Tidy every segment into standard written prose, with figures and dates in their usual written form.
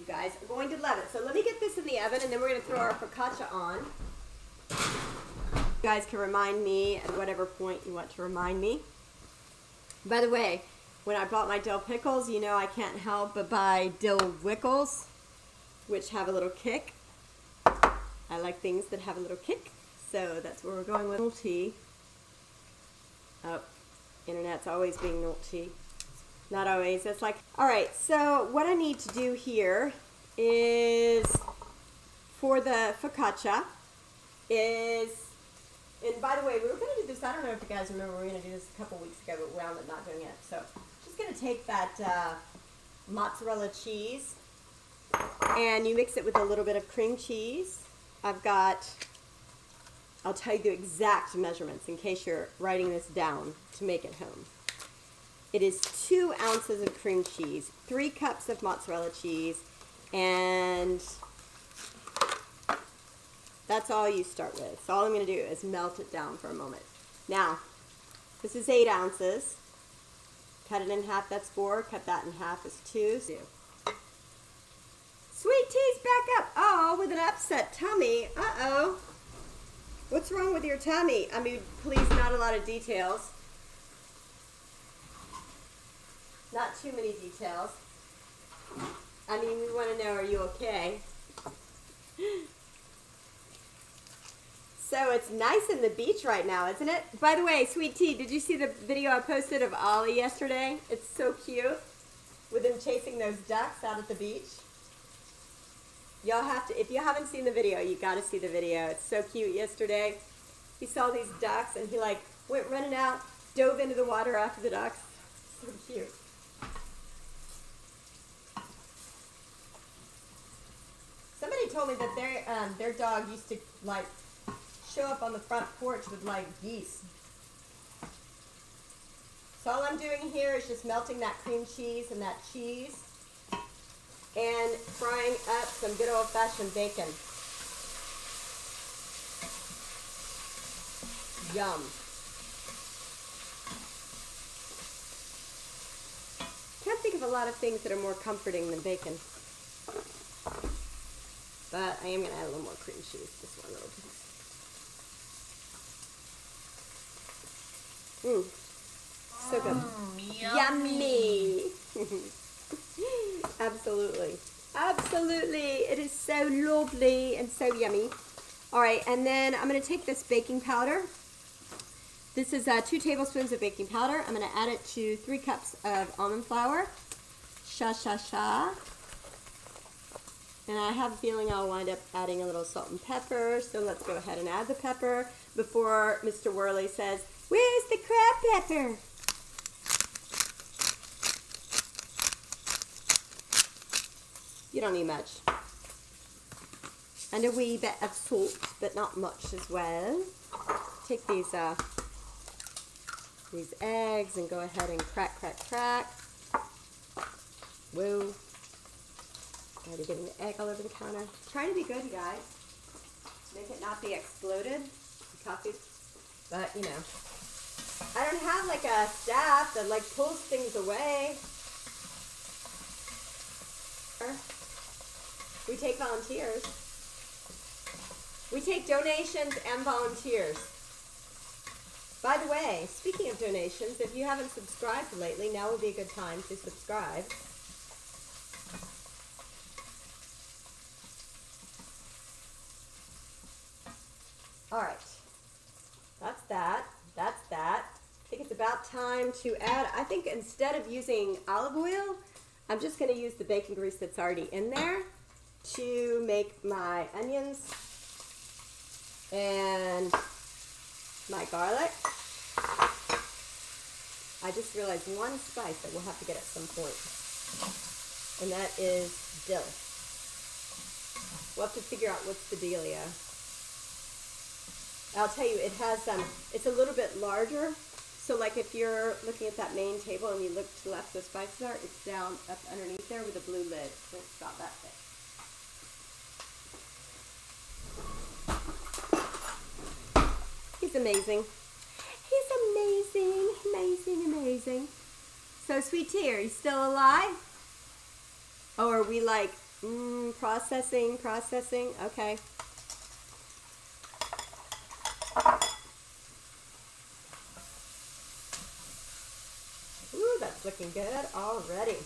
guys are going to love it. So let me get this in the oven, and then we're going to throw our focaccia on. You guys can remind me at whatever point you want to remind me. By the way, when I bought my dill pickles, you know I can't help but buy dill wickles, which have a little kick. I like things that have a little kick, so that's where we're going with naughty. Oh, internet's always being naughty. Not always. It's like, all right, so what I need to do here is, for the focaccia, and by the way, we were going to do this, I don't know if you guys remember, we were going to do this a couple weeks ago, but we wound up not doing it. So, just going to take that mozzarella cheese, and you mix it with a little bit of cream cheese. I'll tell you the exact measurements in case you're writing this down to make it home. It is 2 ounces of cream cheese, 3 cups of mozzarella cheese, and that's all you start with. So all I'm going to do is melt it down for a moment. Now, this is 8 ounces. Cut it in half, that's 4. Cut that in half is 2. Sweet Tea's back up. Oh, with an upset tummy. Uh-oh. What's wrong with your tummy? I mean, please, not a lot of details. Not too many details. I mean, we want to know, are you okay? So it's nice in the beach right now, isn't it? By the way, Sweet Tea, did you see the video I posted of Ollie yesterday? It's so cute with him chasing those ducks out at the beach. Y'all have to, if you haven't seen the video, you got to see the video. It's so cute. Yesterday, he saw these ducks and he like went running out, dove into the water after the ducks. So cute. Somebody told me that their dog used to like show up on the front porch with like geese. So all I'm doing here is just melting that cream cheese and that cheese and frying up some good old-fashioned bacon. Yum. Can't think of a lot of things that are more comforting than bacon. But I am going to add a little more cream cheese, just one little piece. So good. Yummy. Absolutely. Absolutely. It is so lovely and so yummy. All right, and then I'm going to take this baking powder. This is 2 tablespoons of baking powder. I'm going to add it to 3 cups of almond flour. Sha. And I have a feeling I'll wind up adding a little salt and pepper, so let's go ahead and add the pepper before Mr. Worley says, "Where's the crab pepper?" You don't need much. And a wee bit of salt, but not much as well. Take these eggs and go ahead and crack. Whoa. Already getting the egg all over the counter. Trying to be good, you guys. Make it not be exploded. Coffee. But, you know. I don't have like a staff that like pulls things away. We take volunteers. We take donations and volunteers. By the way, speaking of donations, if you haven't subscribed lately, now would be a good time to subscribe. All right, that's that. I think it's about time to add, I think instead of using olive oil, I'm just going to use the bacon grease that's already in there to make my onions and my garlic. I just realized one spice that we'll have to get at some point, and that is dill. We'll have to figure out what's the dealio. I'll tell you, it has it's a little bit larger. So like if you're looking at that main table and you look to the left where the spices are, it's down up underneath there with a blue lid. So it's about that thick. He's amazing. He's amazing. So Sweet Tea, are you still alive? Oh, are we like Processing, processing. Okay. Ooh, that's looking good already.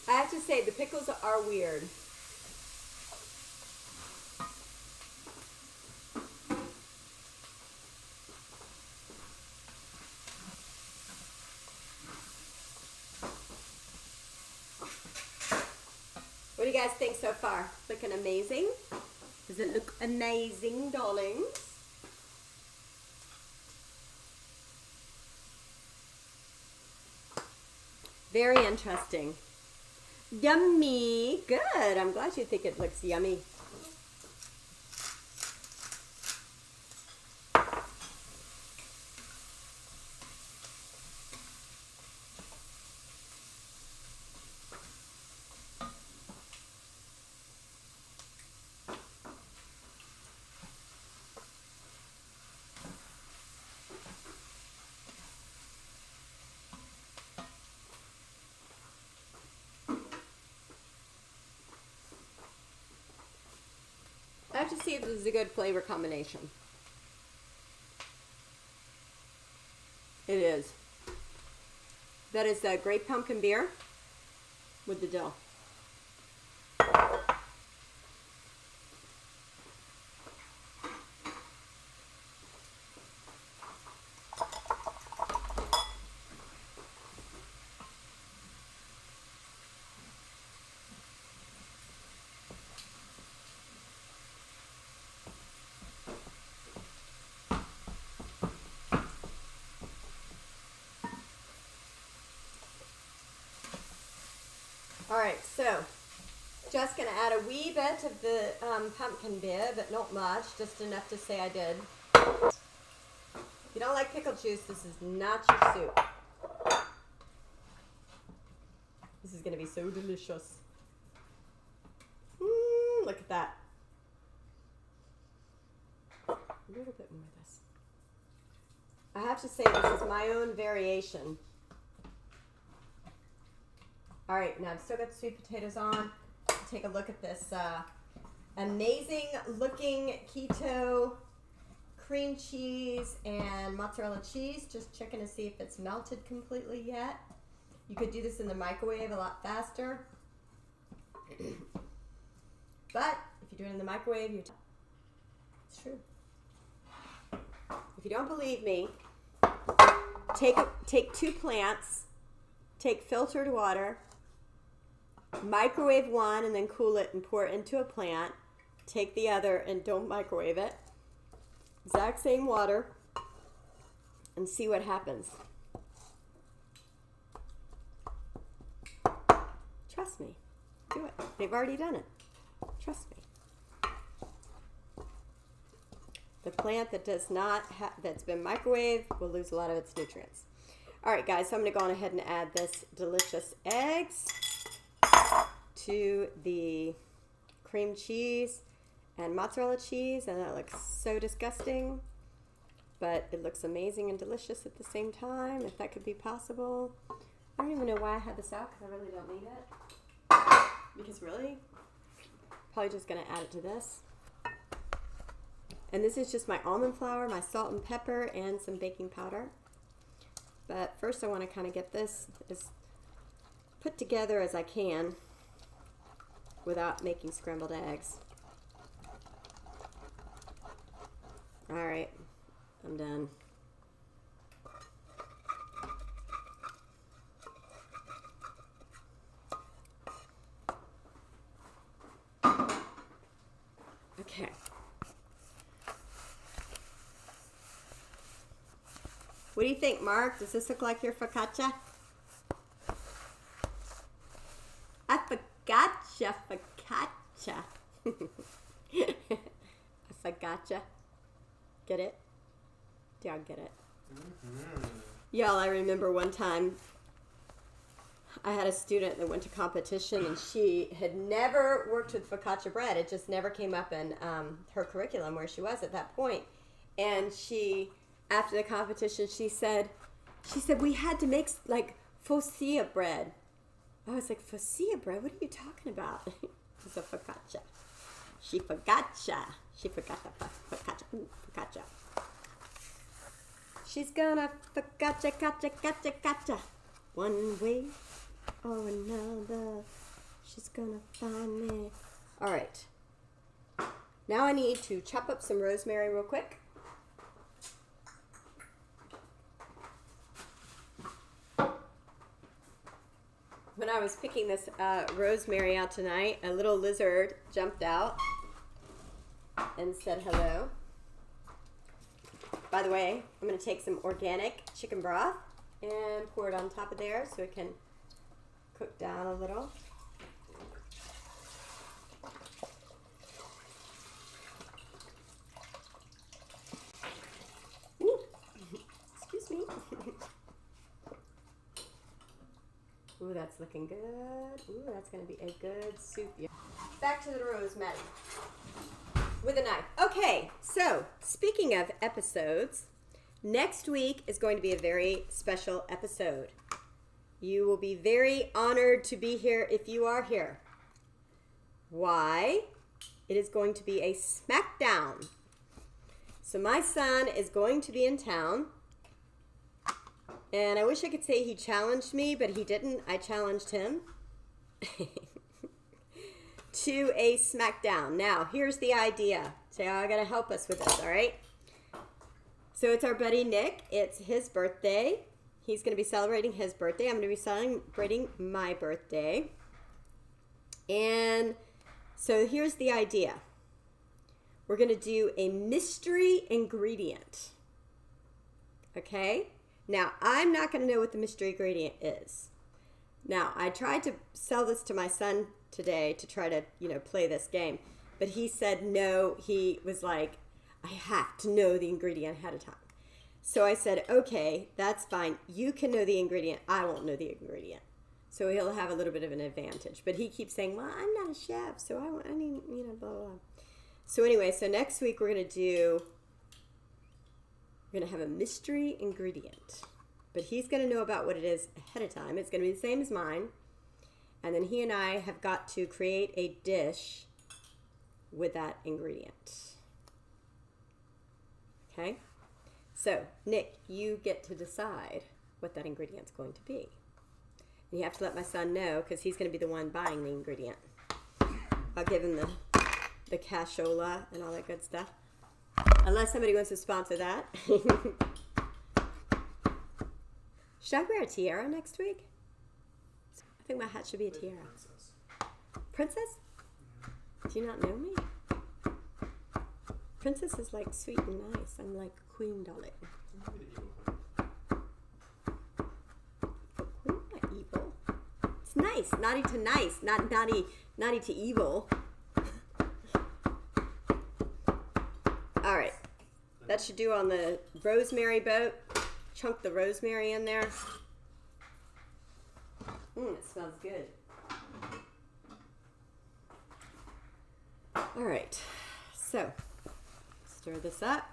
I have to say, the pickles are weird. What do you guys think so far? Looking amazing? Does it look amazing, darlings? Very interesting. Yummy. Good. I'm glad you think it looks yummy. I have to see if this is a good flavor combination. It is. That is the grape pumpkin beer with the dill. All right, so just gonna add a wee bit of the pumpkin beer, but not much, just enough to say I did. If you don't like pickle juice, this is not your soup. This is gonna be so delicious. Look at that. A little bit more of this. I have to say, this is my own variation. All right, now I've still got the sweet potatoes on. Take a look at this amazing looking keto cream cheese and mozzarella cheese. Just checking to see if it's melted completely yet. You could do this in the microwave a lot faster. But if you do it in the microwave, it's true. If you don't believe me, take 2 plants, take filtered water, microwave one and then cool it and pour it into a plant. Take the other and don't microwave it. Exact same water and see what happens. Trust me. Do it. They've already done it. Trust me. The plant that does not that's been microwaved will lose a lot of its nutrients. All right, guys, so I'm going to go on ahead and add this delicious eggs to the cream cheese and mozzarella cheese, and that looks so disgusting, but it looks amazing and delicious at the same time, if that could be possible. I don't even know why I had this out, because I really don't need it. Because really, probably just going to add it to this. And this is just my almond flour, my salt and pepper, and some baking powder. But first I want to kind of get this as put together as I can without making scrambled eggs. All right, I'm done. Okay. What do you think, Mark? Does this look like your focaccia? A focaccia, focaccia. focaccia. A focaccia. Get it? Do y'all get it? Mm-hmm. Y'all, I remember one time I had a student that went to competition and she had never worked with focaccia bread. It just never came up in her curriculum where she was at that point. And she, after the competition, she said, we had to make like focaccia bread. I was like, focaccia bread? What are you talking about? It's a focaccia. She forgot the focaccia. Ooh, focaccia. She's gonna focaccia, gotcha. One way or another, she's gonna find me. All right. Now I need to chop up some rosemary real quick. When I was picking this rosemary out tonight, a little lizard jumped out and said hello. By the way, I'm going to take some organic chicken broth and pour it on top of there so it can cook down a little. Ooh. Excuse me. Ooh, that's looking good. Ooh, that's going to be a good soup. Back to the rosemary with a knife. Okay, so speaking of episodes, next week is going to be a very special episode. You will be very honored to be here if you are here. Why? It is going to be a smackdown. So my son is going to be in town. And I wish I could say he challenged me, but he didn't. I challenged him to a smackdown. Now, here's the idea. So I got to help us with this, all right? So it's our buddy Nick. It's his birthday. He's going to be celebrating his birthday. I'm going to be celebrating my birthday. And so here's the idea. We're going to do a mystery ingredient. Okay? Now, I'm not going to know what the mystery ingredient is. Now, I tried to sell this to my son today to try to, play this game. But he said no. He was like, I have to know the ingredient ahead of time. So I said, okay, that's fine. You can know the ingredient. I won't know the ingredient. So he'll have a little bit of an advantage. But he keeps saying, well, I'm not a chef, so I need, blah, blah, blah. So anyway, so next week we're going to have a mystery ingredient. But he's going to know about what it is ahead of time. It's going to be the same as mine. And then he and I have got to create a dish with that ingredient. Okay? So, Nick, you get to decide what that ingredient's going to be. And you have to let my son know because he's going to be the one buying the ingredient. I'll give him the cashola and all that good stuff. Unless somebody wants to sponsor that. Should I wear a tiara next week? I think my hat should be a tiara. Princess? Do you not know me? Princess is like sweet and nice. I'm like queen, darling. Queen, not evil. It's nice. Naughty to nice, not naughty to evil. All right. That should do on the rosemary boat. Chunk the rosemary in there. It smells good. All right. So, stir this up.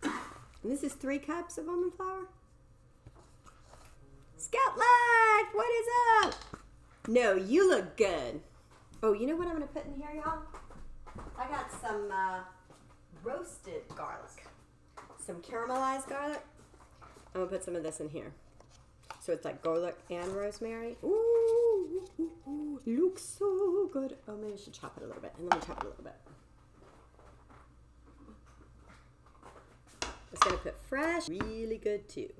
And this is 3 cups of almond flour. Scout Life, what is up? No, you look good. Oh, you know what I'm going to put in here, y'all? I got some roasted garlic. Some caramelized garlic. I'm going to put some of this in here. So it's like garlic and rosemary. Ooh, looks so good. Oh, maybe I should chop it a little bit. And let me chop it a little bit. It's going to put fresh. Really good too.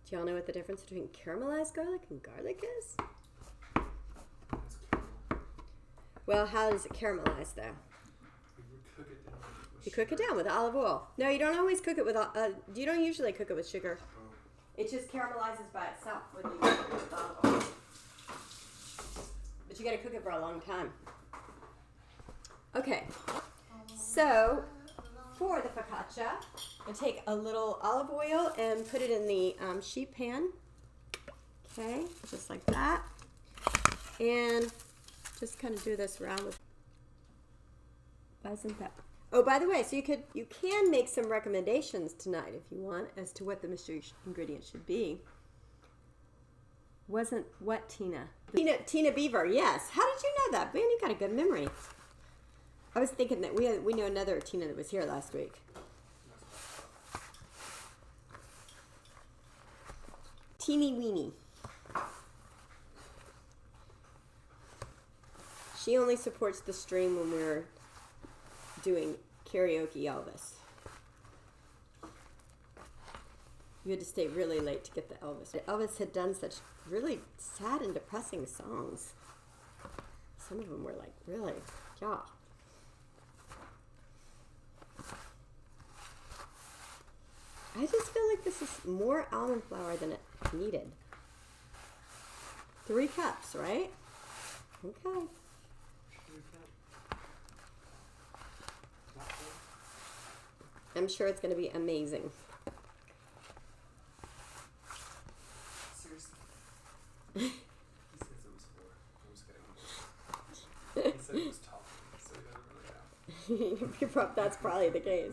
Do y'all know what the difference between caramelized garlic and garlic is? Well, how does it caramelize though? You cook it down You cook it down with olive oil. No, you don't always cook it with, you don't usually cook it with sugar. It just caramelizes by itself when you cook it with olive oil. But you gotta cook it for a long time. Okay, so for the focaccia, I take a little olive oil and put it in the sheet pan. Okay, just like that. And just kind of do this around with. Why isn't that? Oh, by the way, so you can make some recommendations tonight if you want as to what the mystery ingredients should be. Wasn't what, Tina? Tina Beaver, yes. How did you know that? Man, you got a good memory. I was thinking that we know another Tina that was here last week. Teeny weeny. She only supports the stream when we're doing karaoke Elvis. You had to stay really late to get the Elvis. Elvis had done such really sad and depressing songs. Some of them were like, really, yeah. I just feel like this is more almond flour than it needed. 3 cups, right? Okay. I'm sure it's going to be amazing. Seriously? He says it was 4. I'm just kidding. He said it was top, so he doesn't really know. That's probably the case.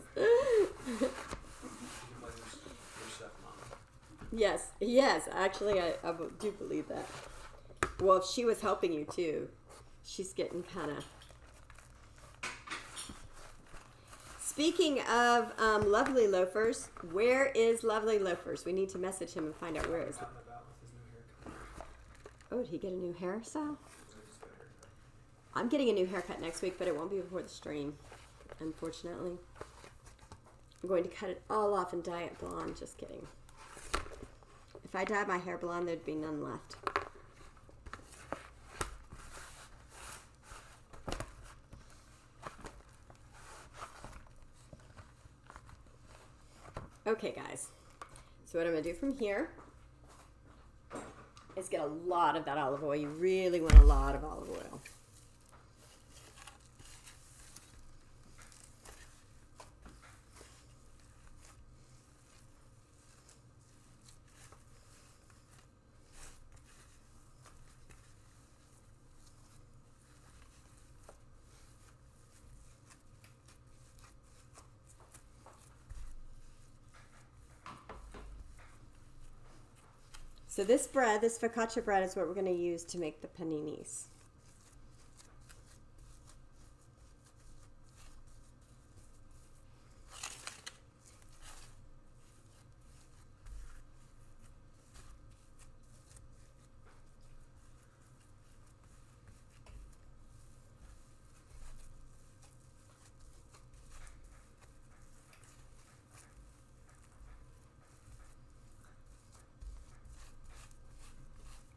Yes, actually I do believe that. Well, if she was helping you too, she's getting kind of. Speaking of Lovely Loafers, where is Lovely Loafers? We need to message him and find out where is he. Oh, did he get a new hairstyle? I'm getting a new haircut next week, but it won't be before the stream, unfortunately. I'm going to cut it all off and dye it blonde. Just kidding. If I dyed my hair blonde, there'd be none left. Okay, guys. So what I'm going to do from here is get a lot of that olive oil. You really want a lot of olive oil. So this bread, this focaccia bread, is what we're going to use to make the paninis.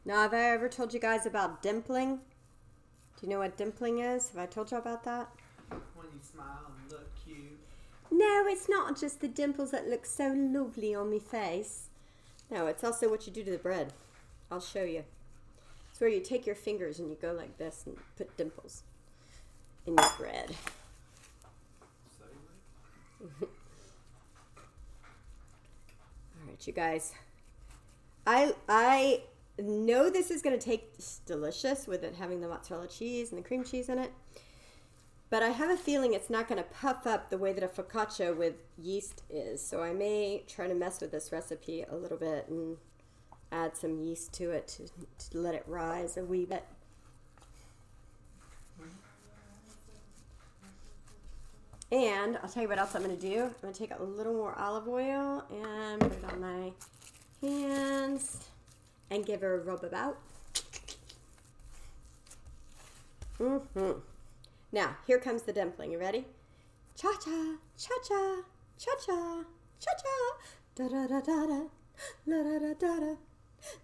Now, have I ever told you guys about dimpling? Do you know what dimpling is? Have I told you about that? When you smile and look cute. No, it's not just the dimples that look so lovely on my face. No, it's also what you do to the bread. I'll show you. It's where you take your fingers and you go like this and put dimples in your bread. All right, you guys. I know this is going to taste delicious with it having the mozzarella cheese and the cream cheese in it, but I have a feeling it's not going to puff up the way that a focaccia with yeast is, so I may try to mess with this recipe a little bit and add some yeast to it to let it rise a wee bit. And I'll tell you what else I'm going to do. I'm going to take a little more olive oil and put it on my hands and give her a rub about. Now, here comes the dumpling. You ready? Cha-cha, cha-cha, cha-cha, cha-cha, da-da-da-da-da, la-da-da-da-da,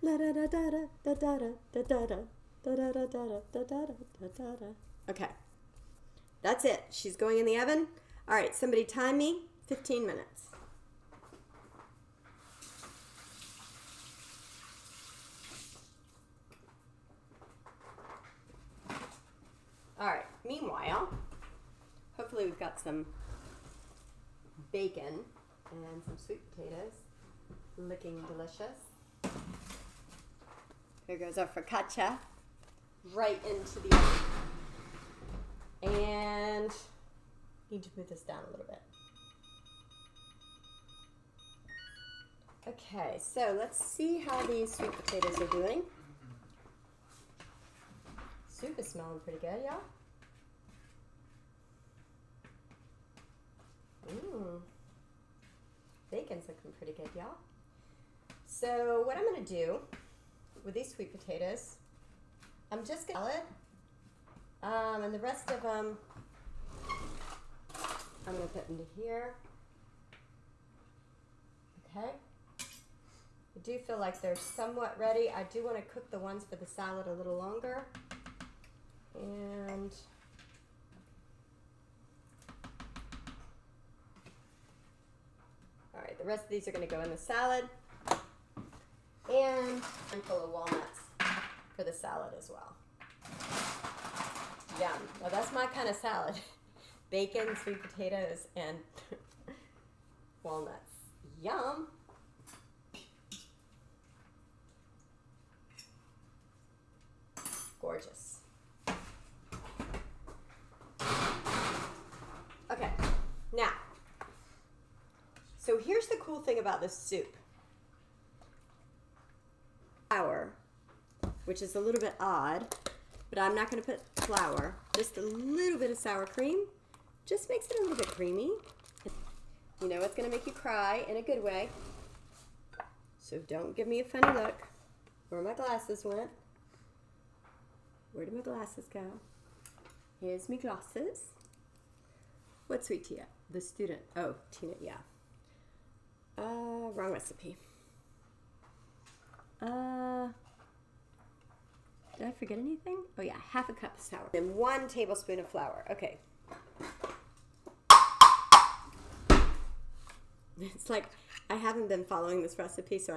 la-da-da-da-da, da-da-da, da-da-da, da-da-da-da, da-da-da, da-da-da. Okay. That's it. She's going in the oven. All right, somebody time me 15 minutes. All right, meanwhile, hopefully we've got some bacon and some sweet potatoes looking delicious. Here goes our focaccia right into the oven. And need to move this down a little bit. Okay, so let's see how these sweet potatoes are doing. Soup is smelling pretty good, y'all. Bacon's looking pretty good, y'all. So what I'm going to do with these sweet potatoes, I'm just going to salad, and the rest of them I'm going to put into here. Okay. I do feel like they're somewhat ready. I do want to cook the ones for the salad a little longer. And all right, the rest of these are going to go in the salad. And a handful of walnuts for the salad as well. Yum. Well, that's my kind of salad. Bacon, sweet potatoes, and walnuts. Yum. Gorgeous. Okay, now, so here's the cool thing about this soup. Flour, which is a little bit odd, but I'm not going to put flour. Just a little bit of sour cream. Just makes it a little bit creamy. You know it's going to make you cry in a good way. So don't give me a funny look. Where my glasses went. Where did my glasses go? Here's my glasses. What's sweet tea? The student. Oh, Tina, yeah. Wrong recipe. Did I forget anything? Oh yeah, half a cup of sour. And 1 tablespoon of flour. Okay. It's like I haven't been following this recipe, so